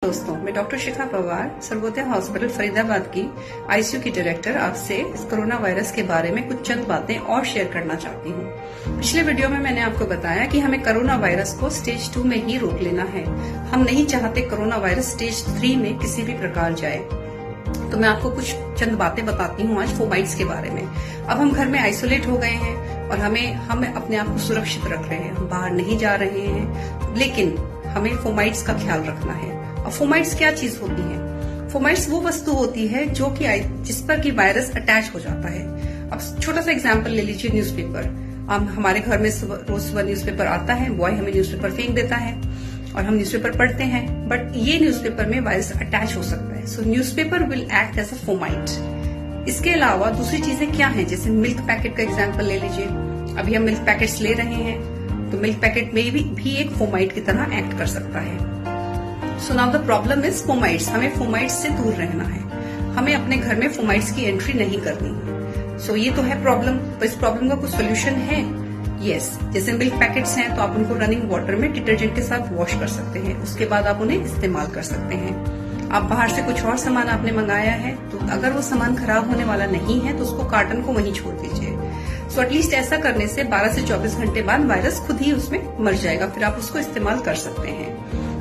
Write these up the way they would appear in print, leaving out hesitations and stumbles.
दोस्तों, मैं डॉक्टर शिखा पवार सर्वोदय हॉस्पिटल फरीदाबाद की आईसीयू की डायरेक्टर आपसे इस कोरोना वायरस के बारे में कुछ चंद बातें और शेयर करना चाहती हूँ। पिछले वीडियो में मैंने आपको बताया कि हमें कोरोना वायरस को स्टेज 2 में ही रोक लेना है। हम नहीं चाहते कोरोना वायरस स्टेज 3 में किसी भी प्रकार जाए। तो मैं आपको कुछ चंद बातें बताती हूँ आज फोमाइट्स के बारे में। अब हम घर में आइसोलेट हो गए हैं और हम अपने आप को सुरक्षित रख रहे हैं, हम बाहर नहीं जा रहे हैं, लेकिन हमें फोमाइट्स का ख्याल रखना है। अब फोमाइट्स क्या चीज होती है? फोमाइट्स वो वस्तु होती है जो कि जिस पर कि वायरस अटैच हो जाता है। अब छोटा सा एग्जांपल ले लीजिए, न्यूज़पेपर। हमारे घर में रोज सुबह न्यूज़पेपर आता है, बॉय हमें न्यूज़पेपर फेंक देता है और हम न्यूज़पेपर पढ़ते हैं, बट ये न्यूज़पेपर में वायरस अटैच हो सकता है। So newspaper will act as a fomite. इसके अलावा दूसरी चीजें क्या हैं, जैसे मिल्क पैकेट का एग्जाम्पल ले लीजिए। अभी हम मिल्क पैकेट्स ले रहे हैं तो मिल्क पैकेट में भी एक फोमाइट की तरह एक्ट कर सकता है। So now the problem is fomites. हमें फोमाइट्स से दूर रहना है, हमें अपने घर में फोमाइट्स की एंट्री नहीं करनी है। सो ये तो है प्रॉब्लम। तो इस प्रॉब्लम का कुछ सोल्यूशन है। यस, जैसे मिल्क पैकेट्स हैं तो आप उनको रनिंग वाटर में डिटर्जेंट के साथ वॉश कर सकते हैं, उसके बाद आप उन्हें इस्तेमाल कर सकते हैं। आप बाहर से कुछ और सामान आपने मंगाया है तो अगर वो सामान खराब होने वाला नहीं है तो उसको कार्टन को वहीं छोड़ दीजिए। सो एटलीस्ट ऐसा करने से 12 से 24 घंटे बाद वायरस खुद ही उसमें मर जाएगा, फिर आप उसको इस्तेमाल कर सकते हैं।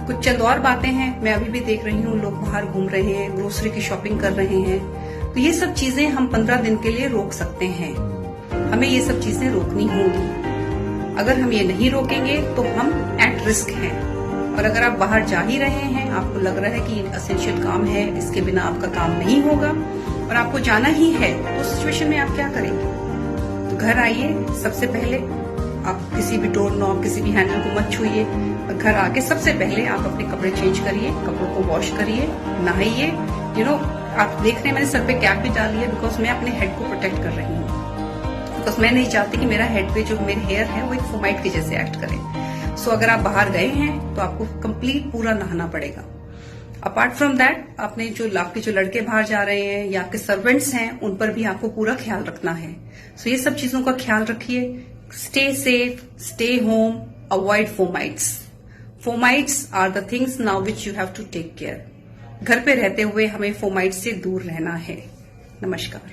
कुछ चंद और बातें हैं। मैं अभी भी देख रही हूँ लोग बाहर घूम रहे हैं, ग्रोसरी की शॉपिंग कर रहे हैं, तो ये सब चीजें हम 15 दिन के लिए रोक सकते हैं। हमें ये सब चीजें रोकनी होंगी। अगर हम ये नहीं रोकेंगे तो हम एट रिस्क हैं। और अगर आप बाहर जा ही रहे हैं, आपको लग रहा है कि एसेंशियल काम है, इसके बिना आपका काम नहीं होगा और आपको जाना ही है, तो उस सिचुएशन में आप क्या करेंगे? तो घर आइए, सबसे पहले आप किसी भी डोर नॉब, किसी भी हैंडल को मत छूइए। और घर आके सबसे पहले आप अपने कपड़े चेंज करिए, कपड़ों को वॉश करिए, नहाइए। आप देख रहे हैं मैंने सर पे कैप भी डाली है, बिकॉज मैं अपने हेड को प्रोटेक्ट कर रही हूँ। बिकॉज मैं नहीं चाहती कि मेरा हेड पे जो मेरे हेयर है वो एक फोमाइट के जैसे एक्ट करे। सो अगर आप बाहर गए हैं तो आपको कंप्लीट पूरा नहाना पड़ेगा। अपार्ट फ्रॉम दैट, आपके जो लड़के बाहर जा रहे हैं या आपके सर्वेंट्स हैं, उन पर भी आपको पूरा ख्याल रखना है। सो ये सब चीजों का ख्याल रखिए। Stay safe, stay home, avoid fomites. Fomites are the things now which you have to take care. घर पे रहते हुए हमें फोमाइट्स से दूर रहना है। नमस्कार।